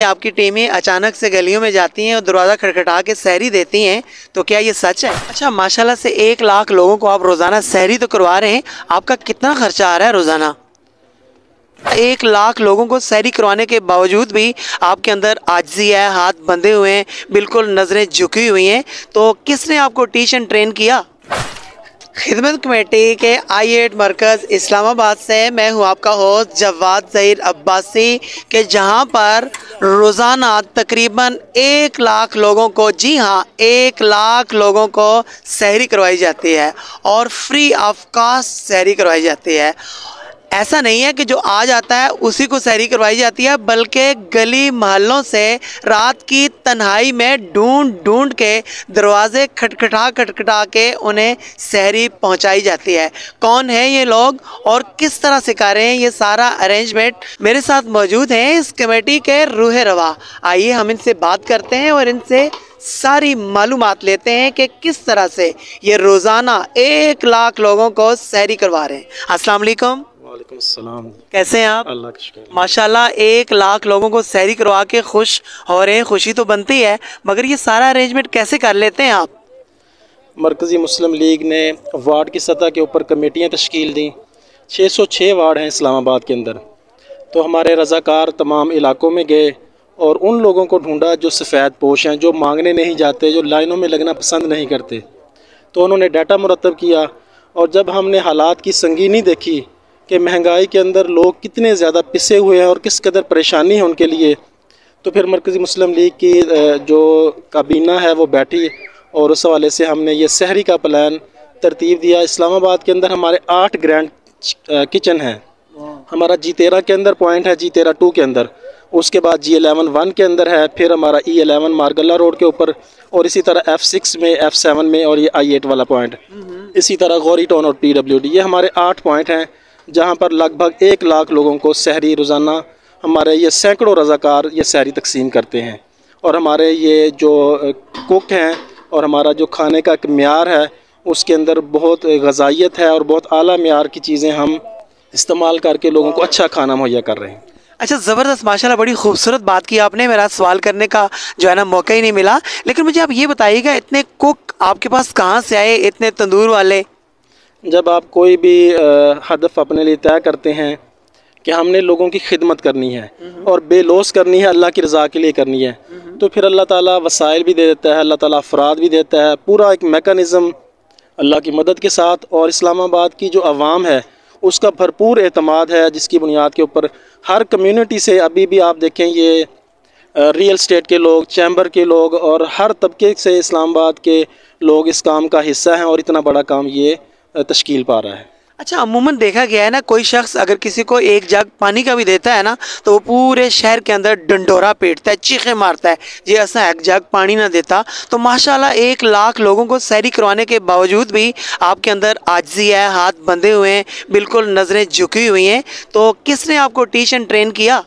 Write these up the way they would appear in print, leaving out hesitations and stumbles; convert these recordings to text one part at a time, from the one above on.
आपकी टीमें अचानक से गलियों में जाती हैं और दरवाज़ा खटखटा के सहरी देती हैं, तो क्या ये सच है? अच्छा, माशाल्लाह से 1 लाख लोगों को आप रोज़ाना सहरी तो करवा रहे हैं, आपका कितना खर्चा आ रहा है रोज़ाना? 1 लाख लोगों को सहरी करवाने के बावजूद भी आपके अंदर आजिज़ी है, हाथ बंधे हुए हैं, बिल्कुल नज़रें झुकी हुई हैं, तो किसने आपको टीच एंड ट्रेन किया? खिदमत कमेटी के I8 मरकज़ इस्लामाबाद से मैं हूं आपका होस्ट जवाद ज़हीर अब्बासी के जहां पर रोज़ाना तकरीबन 1 लाख लोगों को, जी हां, 1 लाख लोगों को सहरी करवाई जाती है और फ्री ऑफ कास्ट सहरी करवाई जाती है। ऐसा नहीं है कि जो आ जाता है उसी को सहरी करवाई जाती है, बल्कि गली मोहल्लों से रात की तन्हाई में ढूंढ ढूंढ के दरवाज़े खटखटा के उन्हें सहरी पहुंचाई जाती है। कौन है ये लोग और किस तरह सिखा रहे हैं, ये सारा अरेंजमेंट मेरे साथ मौजूद हैं इस कमेटी के रूह रवा। आइए हम इनसे बात करते हैं और इनसे सारी मालूमात लेते हैं कि किस तरह से ये रोज़ाना 1 लाख लोगों को सहरी करवा रहे हैं। अस्सलाम वालेकुम। वालेकुम अस्सलाम। कैसे हैं आप? अल्लाह का शुक्र। माशाल्लाह 1 लाख लोगों को सहरी करवा के खुश हो रहे हैं, खुशी तो बनती है, मगर ये सारा अरेंजमेंट कैसे कर लेते हैं आप? मरकज़ी मुस्लिम लीग ने वार्ड की सतह के ऊपर कमेटियाँ तश्कील दी। 606 वार्ड हैं इस्लामाबाद के अंदर, तो हमारे रज़ाकार तमाम इलाकों में गए और उन लोगों को ढूंढा जो सफ़ेद पोश हैं, जो मांगने नहीं जाते, जो लाइनों में लगना पसंद नहीं करते। तो उन्होंने डाटा मुरतब किया और जब हमने हालात की संगीनी देखी कि महंगाई के अंदर लोग कितने ज़्यादा पिसे हुए हैं और किस कदर परेशानी है उनके लिए, तो फिर मरकज़ी मुस्लिम लीग की जो काबीना है वो बैठी और उस हवाले से हमने ये सहरी का प्लान तरतीब दिया। इस्लामाबाद के अंदर हमारे 8 ग्रैंड किचन हैं। हमारा G13 के अंदर पॉइंट है, G13 2 के अंदर, उसके बाद G11 1 के अंदर है, फिर हमारा E11 मारगल्ला रोड के ऊपर, और इसी तरह F6 में, F7 में, और ये I8 वाला पॉइंट, इसी तरह गौरी टाउन और PWD। ये हमारे 8 पॉइंट हैं जहाँ पर लगभग 1 लाख लोगों को सहरी रोज़ाना हमारे ये सैकड़ों रज़ाकार ये सहरी तकसीम करते हैं। और हमारे ये जो कुक हैं और हमारा जो खाने का एक म्यार है उसके अंदर बहुत गज़ाइयत है और बहुत आला म्यार की चीज़ें हम इस्तेमाल करके लोगों को अच्छा खाना मुहैया कर रहे हैं। अच्छा, ज़बरदस्त, माशाल्लाह, बड़ी खूबसूरत बात की आपने। मेरा सवाल करने का जो है ना मौका ही नहीं मिला, लेकिन मुझे आप ये बताइएगा, इतने कुक आपके पास कहाँ से आए, इतने तंदूर वाले? जब आप कोई भी हदफ अपने लिए तय करते हैं कि हमने लोगों की खिदमत करनी है और बेलौस करनी है, अल्लाह की रज़ा के लिए करनी है, तो फिर अल्लाह ताला वसाइल भी दे देता है, अल्लाह ताला अफराद भी देता है, पूरा एक मेकनिज़म अल्लाह की मदद के साथ। और इस्लामाबाद की जो आवाम है उसका भरपूर एतमाद है, जिसकी बुनियाद के ऊपर हर कम्यूनिटी से, अभी भी आप देखें ये रियल स्टेट के लोग, चैम्बर के लोग और हर तबके से इस्लामाबाद के लोग इस काम का हिस्सा हैं और इतना बड़ा काम ये तश्कील पा रहा है। अच्छा, अमूमन देखा गया है ना, कोई शख्स अगर किसी को एक जग पानी का भी देता है ना, तो वो पूरे शहर के अंदर डंडोरा पीटता है, चीखें मारता है, ये ऐसा एक जग पानी ना देता। तो माशाल्लाह 1 लाख लोगों को सहरी करवाने के बावजूद भी आपके अंदर आजिज़ी है, हाथ बंधे हुए हैं, बिल्कुल नज़रें झुकी हुई हैं, तो किसने आपको टीच एंड ट्रेन किया?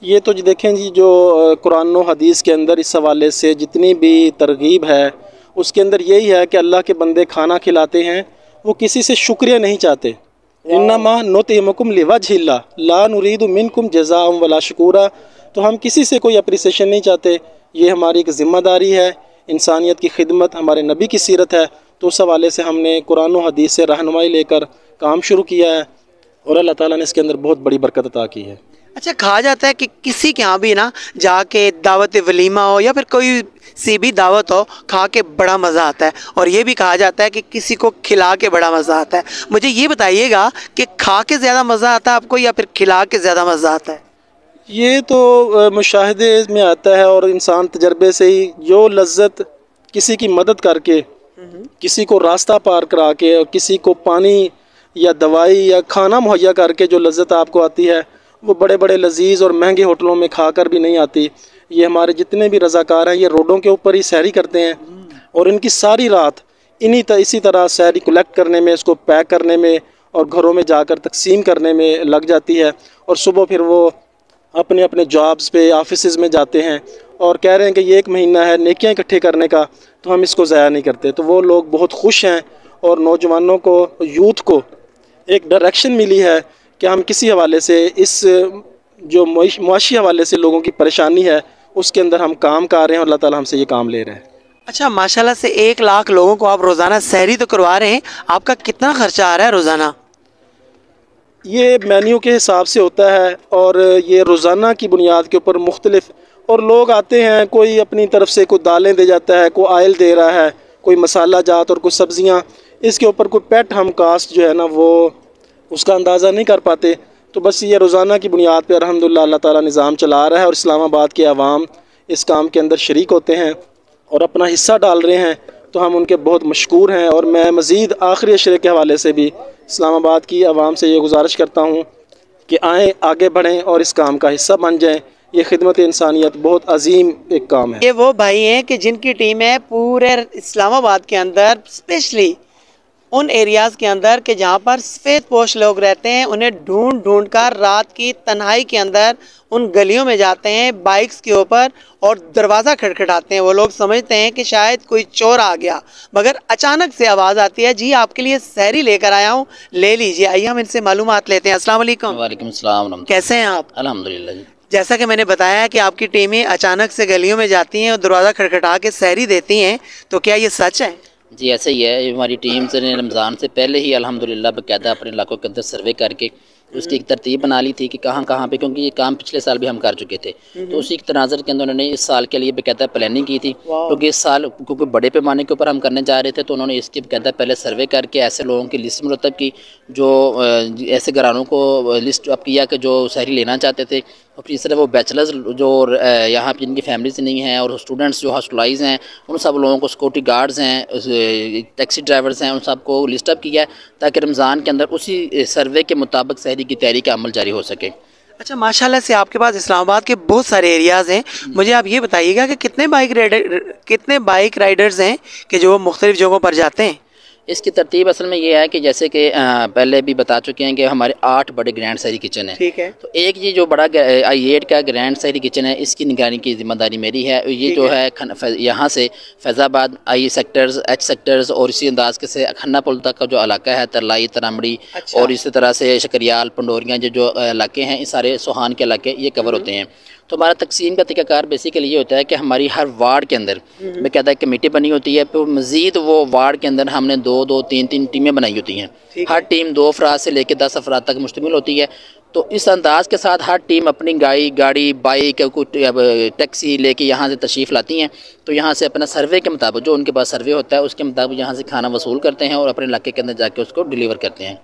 ये तो जी देखें जी, जो कुरान और हदीस के अंदर इस हवाले से जितनी भी तरगीब है उसके अंदर यही है कि अल्लाह के बंदे खाना खिलाते हैं, वो किसी से शुक्रिया नहीं चाहते। इन्नमा नुतिमुकुम लिवजहिल्लाह ला नुरीदु मिनकुम जज़ाअम वला शुकूरा। तो हम किसी से कोई अप्रिसिएशन नहीं चाहते, ये हमारी एक ज़िम्मेदारी है, इंसानियत की खिदमत हमारे नबी की सीरत है। तो उस हवाले से हमने कुरान और हदीस से रहनुमाई लेकर काम शुरू किया है और अल्लाह ताला ने इसके अंदर बहुत बड़ी बरकत अता की है। अच्छा, कहा जाता है कि किसी के यहाँ भी ना जाके दावत वलीमा हो या फिर कोई सी भी दावत हो, खा के बड़ा मज़ा आता है, और ये भी कहा जाता है कि किसी को खिला के बड़ा मज़ा आता है। मुझे ये बताइएगा कि खा के ज़्यादा मज़ा आता है आपको या फिर खिला के ज़्यादा मज़ा आता है? ये तो मुशाहिदे में आता है और इंसान तजर्बे से ही, जो लज्जत किसी की मदद करके, किसी को रास्ता पार करा के और किसी को पानी या दवाई या खाना मुहैया करके जो लज्जत आपको आती है, वो बड़े बड़े लजीज़ और महंगे होटलों में खाकर भी नहीं आती। ये हमारे जितने भी रज़ाकार हैं ये रोडों के ऊपर ही सहरी करते हैं और इनकी सारी रात इसी तरह सहरी कलेक्ट करने में, इसको पैक करने में और घरों में जाकर तकसीम करने में लग जाती है। और सुबह फिर वो अपने अपने जॉब्स पे, ऑफिस में जाते हैं और कह रहे हैं कि ये 1 महीना है नेकियां इकट्ठे करने का, तो हम इसको ज़ाया नहीं करते। तो वो लोग बहुत खुश हैं और नौजवानों को, यूथ को एक डायरेक्शन मिली है कि हम किसी हवाले से इस जो मुआशी हवाले से लोगों की परेशानी है उसके अंदर हम काम कर रहे हैं और अल्लाह ताला हमसे ये काम ले रहे हैं। अच्छा, माशाल्लाह से 1 लाख लोगों को आप रोज़ाना सहरी तो करवा रहे हैं, आपका कितना खर्चा आ रहा है रोज़ाना? ये मेन्यू के हिसाब से होता है और ये रोज़ाना की बुनियाद के ऊपर मुख्तलिफ, और लोग आते हैं, कोई अपनी तरफ से कोई दालें दे जाता है, कोई आयल दे रहा है, कोई मसाला जात और कुछ सब्ज़ियाँ। इसके ऊपर कोई पेट हम कास्ट जो है ना वो उसका अंदाज़ा नहीं कर पाते। तो बस ये रोज़ाना की बुनियाद पर अल्हम्दुलिल्लाह अल्लाह ताला निज़ाम चला रहा है और इस्लामाबाद के अवाम इस काम के अंदर शरीक होते हैं और अपना हिस्सा डाल रहे हैं, तो हम उनके बहुत मशकूर हैं। और मैं मज़ीद आखिरी अशरे के हवाले से भी इस्लामाबाद की आवाम से ये गुजारिश करता हूँ कि आएँ, आगे बढ़ें और इस काम का हिस्सा बन जाएँ। ये खिदमत इंसानियत बहुत अजीम एक काम है। ये वो भाई हैं कि जिनकी टीम है पूरे इस्लामाबाद के अंदर, स्पेशली उन एरियाज़ के अंदर कि जहाँ पर सफ़ेद पोश लोग रहते हैं, उन्हें ढूंढ ढूंढ कर रात की तन्हाई के अंदर उन गलियों में जाते हैं बाइक्स के ऊपर और दरवाज़ा खटखटाते हैं। वो लोग समझते हैं कि शायद कोई चोर आ गया, मगर अचानक से आवाज़ आती है, जी आपके लिए सहरी लेकर आया हूँ, ले लीजिए। आइए हम इनसे मालूमात लेते हैं। अस्सलाम वालेकुम। वालेकुम सलाम। कैसे हैं आप? अल्हम्दुलिल्लाह जी। जैसा कि मैंने बताया कि आपकी टीमें अचानक से गलियों में जाती हैं और दरवाज़ा खटखटा के सहरी देती हैं, तो क्या ये सच है? जी ऐसे ही है। हमारी टीम ने रमज़ान से पहले ही अल्हम्दुलिल्लाह बाकायदा अपने इलाकों के अंदर सर्वे करके उसकी एक तरतीब बना ली थी कि कहाँ कहाँ पे, क्योंकि ये काम पिछले साल भी हम कर चुके थे, तो उसी के तनाज़र के अंदर उन्होंने इस साल के लिए बाकायदा प्लानिंग की थी। क्योंकि इस साल क्योंकि बड़े पैमाने के ऊपर हम करने जा रहे थे, तो उन्होंने इसकी बाकायदा पहले सर्वे करके ऐसे लोगों की लिस्ट मुरतब की, जो ऐसे घरानों को लिस्ट अप किया कि जो सहरी लेना चाहते थे। और फिर इस तरह वो बैचलर्स जो यहाँ पे जिनकी फैमिलीज नहीं हैं और स्टूडेंट्स जो हॉस्टलाइज हैं, उन सब लोगों को, सिक्योरिटी गार्ड्स हैं, टैक्सी ड्राइवर्स हैं, उन सबको लिस्ट अप किया है ताकि रमज़ान के अंदर उसी सर्वे के मुताबिक सहरी की तैयारी का अमल जारी हो सके। अच्छा, माशाल्लाह से आपके पास इस्लामाबाद के बहुत सारे एरियाज़ हैं। मुझे आप ये बताइएगा कि कितने बाइक राइडर्स हैं कि जो मुख्तलिफ़ जगहों पर जाते हैं? इसकी तरतीब असल में ये है कि जैसे कि पहले भी बता चुके हैं कि हमारे 8 बड़े ग्रैंड सहरी किचन है। ठीक है। तो एक ये जो बड़ा I8 का ग्रैंड सहरी किचन है, इसकी निगरानी की जिम्मेदारी मेरी है। ये जो है यहाँ से Faizabad I sectors, H sectors और इसी अंदाज के से खन्ना पुल तक का जो इलाका है, तरलाई, तरामड़ी, अच्छा। और इसी तरह से शकरियाल, पंडोरियाँ, जो इलाके हैं, इस सारे सोहान के इलाके ये कवर होते हैं। तो हमारा तकसीम का तरीकाकार बेसिकली ये होता है कि हमारी हर वार्ड के अंदर बाकायदा कमेटी बनी होती है। फिर मज़ीद वो वार्ड के अंदर हमने 2-2, 3-3 टीमें बनाई होती हैं। हर टीम 2 अफराद से लेकर 10 अफराद तक मुश्तमिल होती है। तो इस अंदाज के साथ हर टीम अपनी गाड़ी, बाइक, कुछ टैक्सी लेके यहाँ से तशरीफ़ लाती हैं। तो यहाँ से अपना सर्वे के मुताबिक, जो उनके पास सर्वे होता है उसके मुताबिक यहाँ से खाना वसूल करते हैं और अपने इलाके के अंदर जाके उसको डिलीवर करते हैं।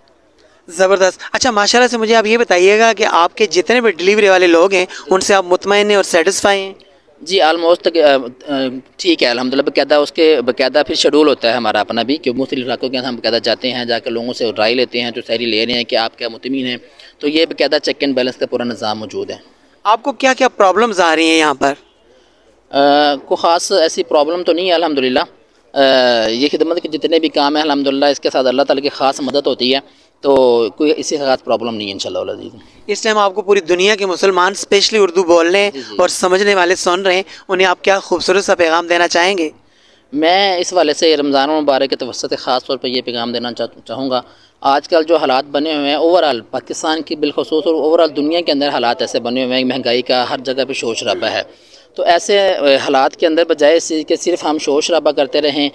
ज़बरदस्त। अच्छा, माशाल्लाह से मुझे आप ये बताइएगा कि आपके जितने भी डिलीवरी वाले लोग हैं उनसे आप मुतमईन हैं और सेटिस्फाई हैं? जी ऑलमोस्ट ठीक है अल्हम्दुलिल्लाह। बाकायदा उसके बाकायदा फिर शेड्यूल होता है हमारा अपना भी, कि मुख्तलिफ इलाकों के अंदर हम बाकायदा जाते हैं, जाकर लोगों से राय लेते हैं जो सहरी ले रहे हैं कि आप क्या मुतमीन हैं। तो ये बाकायदा चेक एंड बैलेंस का पूरा निज़ाम मौजूद है। आपको क्या क्या प्रॉब्लम्स आ रही हैं यहाँ पर? कोई ख़ास ऐसी प्रॉब्लम तो नहीं है अल्हम्दुलिल्लाह। ये खिदमत के जितने भी काम हैं अल्हम्दुलिल्लाह इसके साथ अल्लाह ताला की ख़ास मदद होती है, तो कोई इसी ख़ास प्रॉब्लम नहीं है इंशाअल्लाह अज़ीज़। इस टाइम आपको पूरी दुनिया के मुसलमान स्पेशली उर्दू बोलने और समझने वाले सुन रहे हैं, उन्हें आप क्या खूबसूरत सा पैगाम देना चाहेंगे? मैं इस वाले से रमज़ान मुबारक के तवस्सुत से ख़ास तौर पर यह पैगाम देना चाहूँगा। आजकल जो हालात बने हुए हैं ओवरऑल पाकिस्तान की बिलखुसूस और ओवरऑल दुनिया के अंदर हालात ऐसे बने हुए हैं, महंगाई का हर जगह पे शोर शराबा है। तो ऐसे हालात के अंदर बजाय इससे कि सिर्फ हम शोर शराबा करते रहें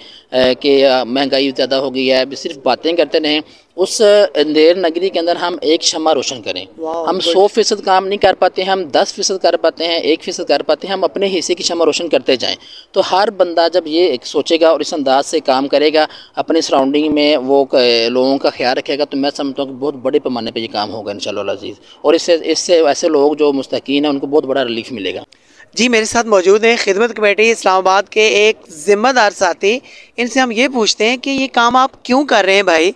कि महंगाई ज़्यादा हो गई है, सिर्फ बातें करते रहें, उस अंधेर नगरी के अंदर हम एक शम्मा रोशन करें। हम 100% काम नहीं कर पाते हैं, हम 10% कर पाते हैं, 1% कर पाते हैं, हम अपने हिस्से की शम्मा रोशन करते जाएं। तो हर बंदा जब ये सोचेगा और इस अंदाज से काम करेगा, अपनी सराउंडिंग में वो लोगों का ख्याल रखेगा, तो मैं समझता हूँ कि बहुत बड़े पैमाने पर ये काम होगा इंशाअल्लाह अज़ीज़। और इससे ऐसे लोग जो मुस्तकीन हैं उनको बहुत बड़ा रिलीफ मिलेगा। जी, मेरे साथ मौजूद हैं खिदमत कमेटी इस्लामाबाद के एक ज़िम्मेदार साथी। इनसे हम ये पूछते हैं कि ये काम आप क्यों कर रहे हैं भाई?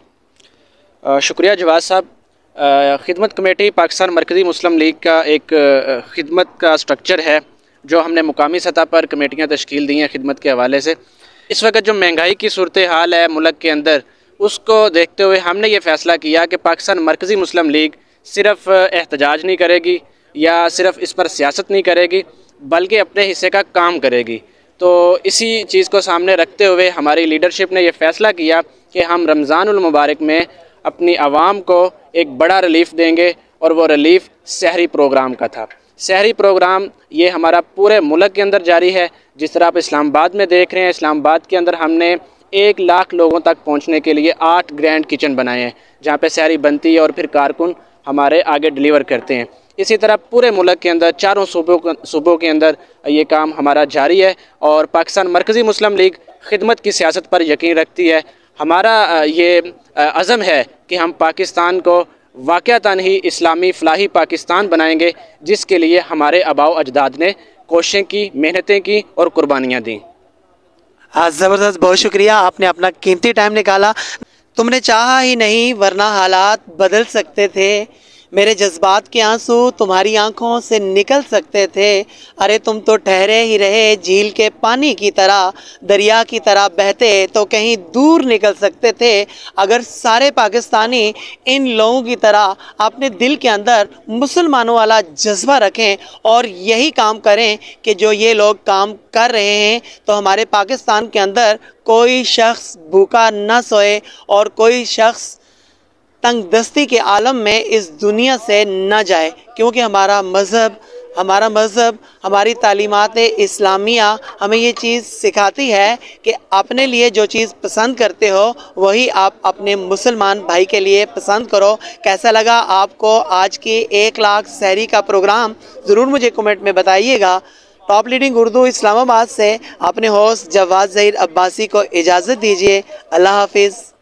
शुक्रिया जवाद साहब। खिदमत कमेटी पाकिस्तान मरकज़ी मुस्लिम लीग का एक खिदमत का स्ट्रक्चर है जो हमने मुकामी सतह पर कमेटियाँ तश्कील दी हैं खिदमत के हवाले से। इस वक्त जो महंगाई की सूरत हाल है मुल्क के अंदर, उसको देखते हुए हमने ये फ़ैसला किया कि पाकिस्तान मरकज़ी मुस्लिम लीग सिर्फ़ एहतजाज नहीं करेगी या सिर्फ़ इस पर सियासत नहीं करेगी, बल्कि अपने हिस्से का काम करेगी। तो इसी चीज़ को सामने रखते हुए हमारी लीडरशिप ने यह फ़ैसला किया कि हम रमज़ानुल मुबारक में अपनी आवाम को एक बड़ा रिलीफ़ देंगे और वो रिलीफ सहरी प्रोग्राम का था। सहरी प्रोग्राम ये हमारा पूरे मुल्क के अंदर जारी है। जिस तरह आप इस्लामाबाद में देख रहे हैं, इस्लामाबाद के अंदर हमने 1 लाख लोगों तक पहुंचने के लिए 8 ग्रैंड किचन बनाए हैं, जहां पे सहरी बनती है और फिर कारकुन हमारे आगे डिलीवर करते हैं। इसी तरह पूरे मुल्क के अंदर चारों सूबों के अंदर ये काम हमारा जारी है और पाकिस्तान मरकज़ी मुस्लिम लीग खिदमत की सियासत पर यकीन रखती है। हमारा ये अज़म है कि हम पाकिस्तान को वाक़अतन ही इस्लामी फ़लाही पाकिस्तान बनाएंगे, जिसके लिए हमारे आबाओ अजदाद ने कोशिशें की, मेहनतें की और कुर्बानियाँ दी। ज़बरदस्त, बहुत शुक्रिया, आपने अपना कीमती टाइम निकाला। तुमने चाहा ही नहीं वरना हालात बदल सकते थे, मेरे जज्बात के आंसू तुम्हारी आंखों से निकल सकते थे। अरे तुम तो ठहरे ही रहे झील के पानी की तरह, दरिया की तरह बहते तो कहीं दूर निकल सकते थे। अगर सारे पाकिस्तानी इन लोगों की तरह अपने दिल के अंदर मुसलमानों वाला जज्बा रखें और यही काम करें कि जो ये लोग काम कर रहे हैं, तो हमारे पाकिस्तान के अंदर कोई शख्स भूखा न सोए और कोई शख्स तंगदस्ती के आलम में इस दुनिया से न जाए। क्योंकि हमारा मज़हब, हमारी तालीमात इस्लामिया हमें ये चीज़ सिखाती है कि अपने लिए जो चीज़ पसंद करते हो वही आप अपने मुसलमान भाई के लिए पसंद करो। कैसा लगा आपको आज की 1 लाख सहरी का प्रोग्राम, ज़रूर मुझे कमेंट में बताइएगा। टॉप लीडिंग उर्दू इस्लामाबाद से अपने होस्ट जवाद ज़हीर अब्बासी को इजाज़त दीजिए। अल्लाह हाफिज़।